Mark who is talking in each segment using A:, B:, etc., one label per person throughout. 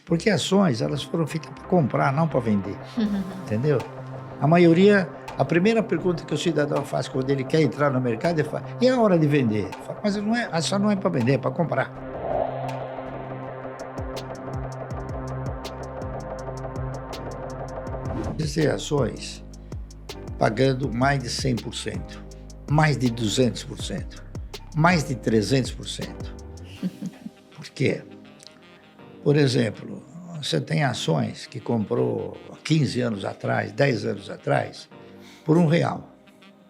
A: Porque ações, elas foram feitas para comprar, não para vender. Entendeu? A maioria, a primeira pergunta que o cidadão faz quando ele quer entrar no mercado, ele fala, e a hora de vender? Fala, mas não é, a ação não é para vender, é para comprar. Existem ações pagando mais de 100%, mais de 200%, mais de 300%. Por quê? Por exemplo, você tem ações que comprou 15 anos atrás, 10 anos atrás, por R$1,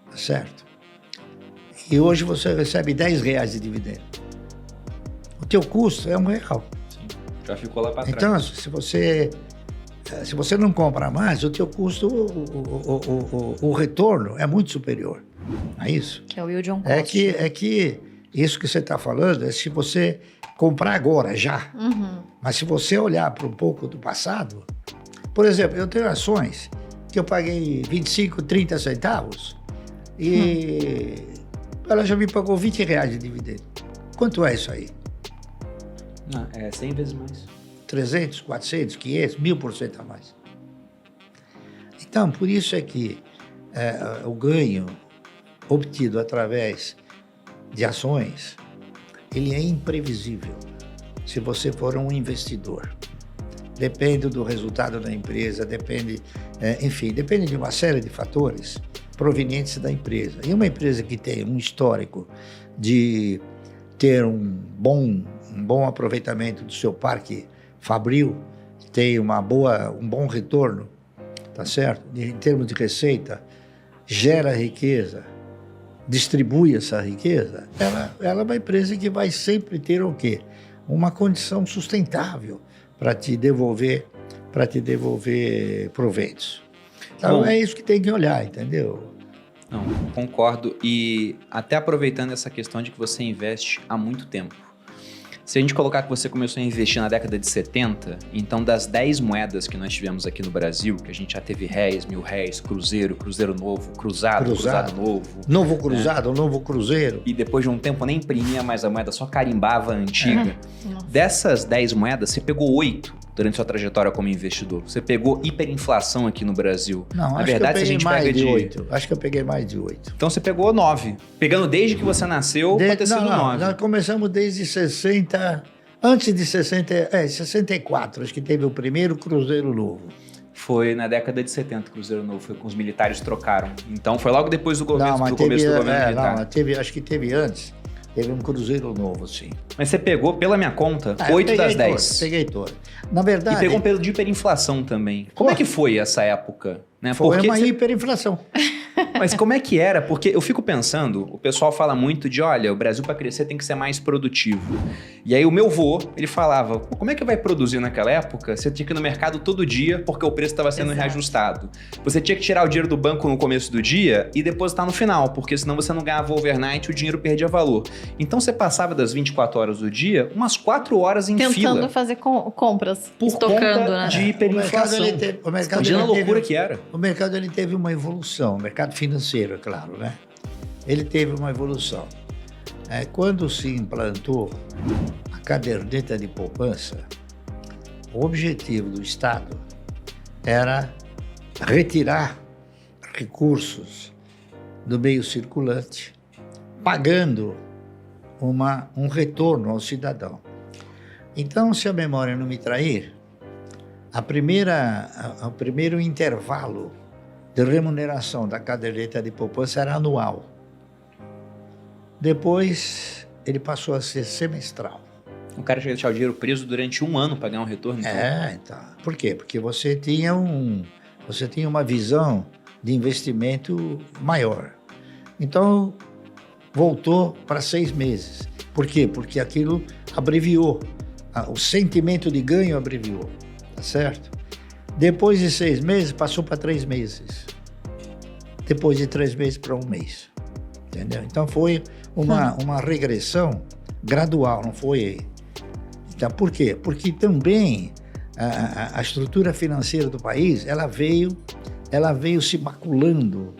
A: tá certo? E hoje você recebe R$10 de dividendo. O teu custo é R$1.
B: Sim, já ficou lá para trás.
A: Então, se você não compra mais, o teu custo, o retorno é muito superior. É isso?
C: Que é o yield on cost.
A: É que isso que você está falando é se você comprar agora, já. Mas se você olhar para um pouco do passado, por exemplo, eu tenho ações que eu paguei 25, 30 centavos e ela já me pagou R$20 de dividendo. Quanto é isso aí?
B: Não, é 100 vezes mais.
A: 300, 400, 500, 1000% a mais. Então, por isso é que o ganho obtido através de ações, ele é imprevisível se você for um investidor. Depende do resultado da empresa, depende de uma série de fatores provenientes da empresa. E uma empresa que tem um histórico de ter um bom aproveitamento do seu parque fabril, tem um bom retorno, tá certo? Em termos de receita, gera riqueza, distribui essa riqueza, ela é uma empresa que vai sempre ter o quê? Uma condição sustentável para te devolver proventos. Então, é isso que tem que olhar, entendeu?
B: Não, concordo. E até aproveitando essa questão de que você investe há muito tempo. Se a gente colocar que você começou a investir na década de 70, então das 10 moedas que nós tivemos aqui no Brasil, que a gente já teve réis, mil-réis, cruzeiro, cruzeiro novo, cruzado novo.
A: Novo cruzado, novo cruzeiro.
B: E depois de um tempo nem imprimia mais a moeda, só carimbava a antiga. Dessas 10 moedas, você pegou 8 durante sua trajetória como investidor. Você pegou hiperinflação aqui no Brasil.
A: Não,
B: na verdade, se a gente pega de
A: 8. Acho que eu peguei mais de 8.
B: Então você pegou 9. Pegando desde que você nasceu, pode ter sido 9.
A: Nós começamos desde 60, antes de 64, acho que teve o primeiro Cruzeiro Novo.
B: Foi na década de 70 o Cruzeiro Novo, foi com os militares trocaram. Então foi logo depois do começo do governo militar.
A: Não, acho que teve antes. Teve um Cruzeiro Novo, sim.
B: Mas você pegou, pela minha conta, 8 das 10.
A: Peguei todo. Na verdade...
B: E pegou um período de hiperinflação também. Como é que foi essa época? Né?
A: Foi uma hiperinflação.
B: Mas como é que era? Porque eu fico pensando, o pessoal fala muito de, olha, o Brasil para crescer tem que ser mais produtivo. E aí o meu vô, ele falava, como é que vai produzir naquela época? Você tinha que ir no mercado todo dia porque o preço estava sendo reajustado. Você tinha que tirar o dinheiro do banco no começo do dia e depositar no final, porque senão você não ganhava overnight e o dinheiro perdia valor. Então você passava das 24 horas do dia, umas 4 horas em fila.
C: Tentando fazer compras,
B: por
C: estocando,
B: conta
C: né?
B: de hiperinflação. Imagina a loucura que era.
A: O mercado ele teve uma evolução, o mercado financeiro, é claro, né? Ele teve uma evolução. Quando se implantou a caderneta de poupança, o objetivo do Estado era retirar recursos do meio circulante, pagando um retorno ao cidadão. Então, se a memória não me trair, o primeiro intervalo de remuneração da caderneta de poupança era anual. Depois, ele passou a ser semestral.
B: O cara tinha que deixar o dinheiro preso durante um ano para ganhar um retorno?
A: Então. Por quê? Porque você tinha uma visão de investimento maior. Então, voltou para 6 meses. Por quê? Porque aquilo abreviou. O sentimento de ganho abreviou. Tá certo? Depois de 6 meses, passou para 3 meses. Depois de 3 meses para 1 mês. Entendeu? Então, foi uma regressão gradual, não foi... Então, por quê? Porque também a estrutura financeira do país, ela veio se maculando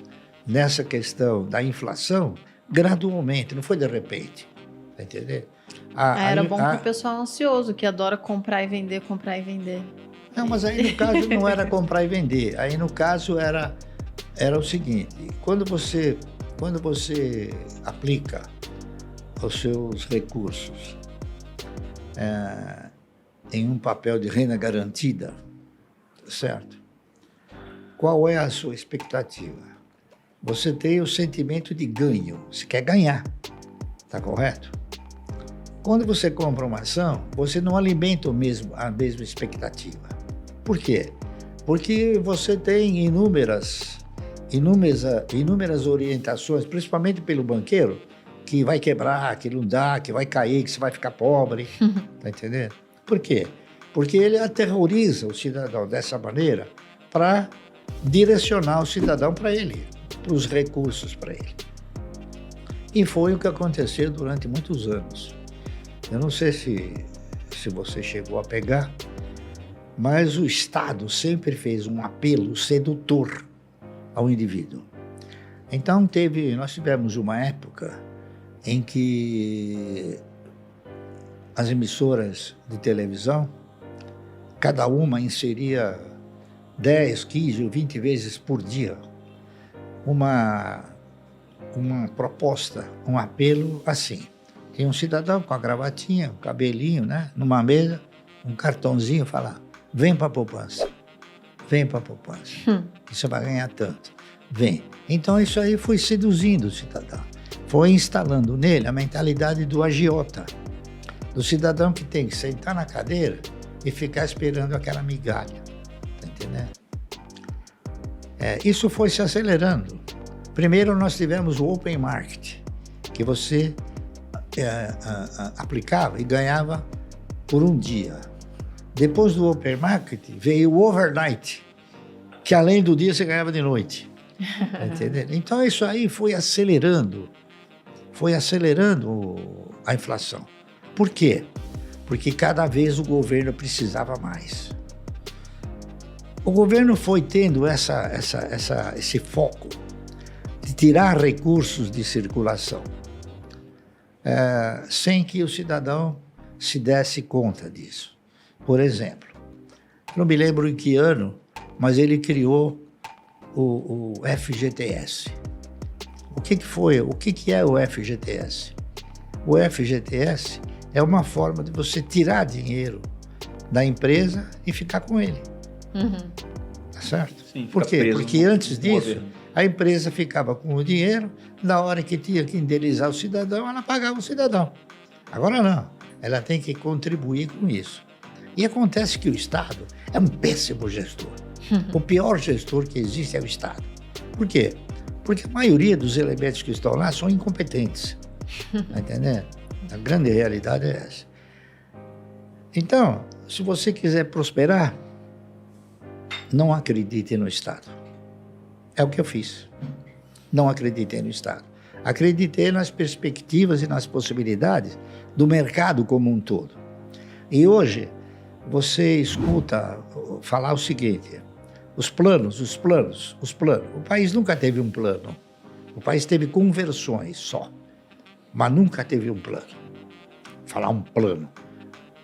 A: nessa questão da inflação gradualmente, não foi de repente. Tá entendendo?
C: Era bom para o pessoal ansioso, que adora comprar e vender, comprar e vender.
A: Não, mas aí no caso não era comprar e vender. Aí no caso era o seguinte, quando você aplica os seus recursos em um papel de renda garantida, certo? Qual é a sua expectativa? Você tem o sentimento de ganho, você quer ganhar, tá correto? Quando você compra uma ação, você não alimenta a mesma expectativa. Por quê? Porque você tem inúmeras orientações, principalmente pelo banqueiro, que vai quebrar, que não dá, que vai cair, que você vai ficar pobre, tá entendendo? Por quê? Porque ele aterroriza o cidadão dessa maneira para direcionar o cidadão para ele, para os recursos para ele. E foi o que aconteceu durante muitos anos. Eu não sei se você chegou a pegar, mas o Estado sempre fez um apelo sedutor ao indivíduo. Então nós tivemos uma época em que as emissoras de televisão, cada uma inseria 10, 15 ou 20 vezes por dia uma proposta, um apelo assim. Tinha um cidadão com a gravatinha, um cabelinho, né, numa mesa, um cartãozinho, falar: vem para a poupança, que você vai ganhar tanto, vem. Então isso aí foi seduzindo o cidadão, foi instalando nele a mentalidade do agiota, do cidadão que tem que sentar na cadeira e ficar esperando aquela migalha, tá entendendo? Isso foi se acelerando. Primeiro nós tivemos o open market, que você aplicava e ganhava por um dia. Depois do open market veio o overnight, que além do dia você ganhava de noite. Tá entendendo? Então isso aí foi acelerando a inflação. Por quê? Porque cada vez o governo precisava mais. O governo foi tendo esse foco de tirar recursos de circulação, sem que o cidadão se desse conta disso. Por exemplo, não me lembro em que ano, mas ele criou o FGTS. O que foi? O que é o FGTS? O FGTS é uma forma de você tirar dinheiro da empresa e ficar com ele. Tá certo?
B: Sim,
A: por quê? Porque antes disso, a empresa ficava com o dinheiro, na hora que tinha que indenizar o cidadão, ela pagava o cidadão. Agora não, ela tem que contribuir com isso. E acontece que o Estado é um péssimo gestor. O pior gestor que existe é o Estado. Por quê? Porque a maioria dos elementos que estão lá são incompetentes. Tá entendendo? A grande realidade é essa. Então, se você quiser prosperar, não acredite no Estado. É o que eu fiz. Não acreditei no Estado. Acreditei nas perspectivas e nas possibilidades do mercado como um todo. E hoje, você escuta falar o seguinte: os planos. O país nunca teve um plano. O país teve conversões só, mas nunca teve um plano. Falar um plano,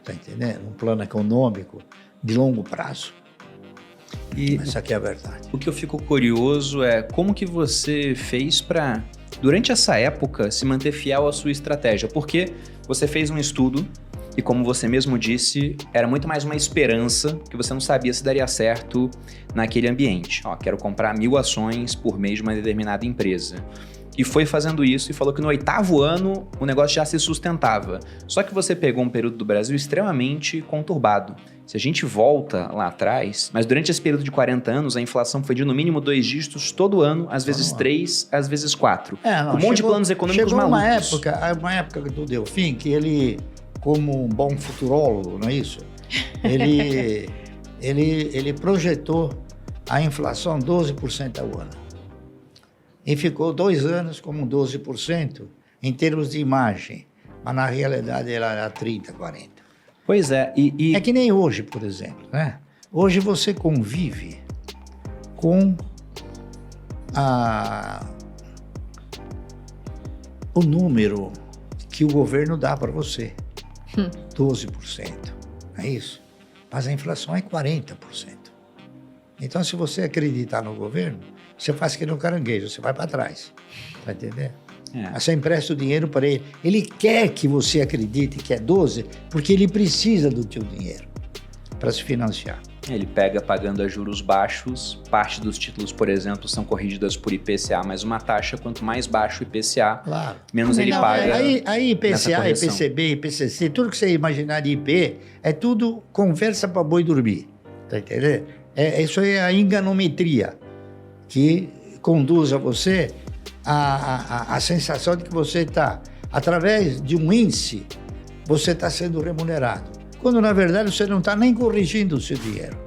A: tá entendendo? Um plano econômico de longo prazo.
B: E
A: essa aqui é a verdade.
B: O que eu fico curioso é como que você fez para, durante essa época, se manter fiel à sua estratégia. Porque você fez um estudo e, como você mesmo disse, era muito mais uma esperança, que você não sabia se daria certo naquele ambiente. Quero comprar 1.000 ações por mês de uma determinada empresa. E foi fazendo isso e falou que no 8º ano o negócio já se sustentava. Só que você pegou um período do Brasil extremamente conturbado. Se a gente volta lá atrás, mas durante esse período de 40 anos, a inflação foi de no mínimo 2 dígitos todo ano, às vezes 3, às vezes 4. Um monte de planos econômicos malucos.
A: Chegou uma época do Delfim que ele, como um bom futurólogo, não é isso? Ele projetou a inflação 12% ao ano. E ficou 2 anos como 12% em termos de imagem, mas na realidade ela era 30%, 40%.
B: Pois é.
A: É que nem hoje, por exemplo, né? Hoje você convive com o número que o governo dá para você. 12%, não é isso? Mas a inflação é 40%. Então, se você acreditar no governo, você faz que nem um caranguejo, você vai para trás. Tá entendendo? Você empresta o dinheiro para ele. Ele quer que você acredite que é 12, porque ele precisa do teu dinheiro para se financiar.
B: Ele pega pagando a juros baixos, parte dos títulos, por exemplo, são corrigidas por IPCA, mas uma taxa, quanto mais baixo o IPCA,
A: Claro.
B: menos ele paga.
A: Aí IPCA, IPCB, IPCC, tudo que você imaginar de IP, é tudo conversa para boi dormir. Tá entendendo? Isso aí é a enganometria que conduz a você a sensação de que você está, através de um índice, você está sendo remunerado. Quando, na verdade, você não está nem corrigindo o seu dinheiro.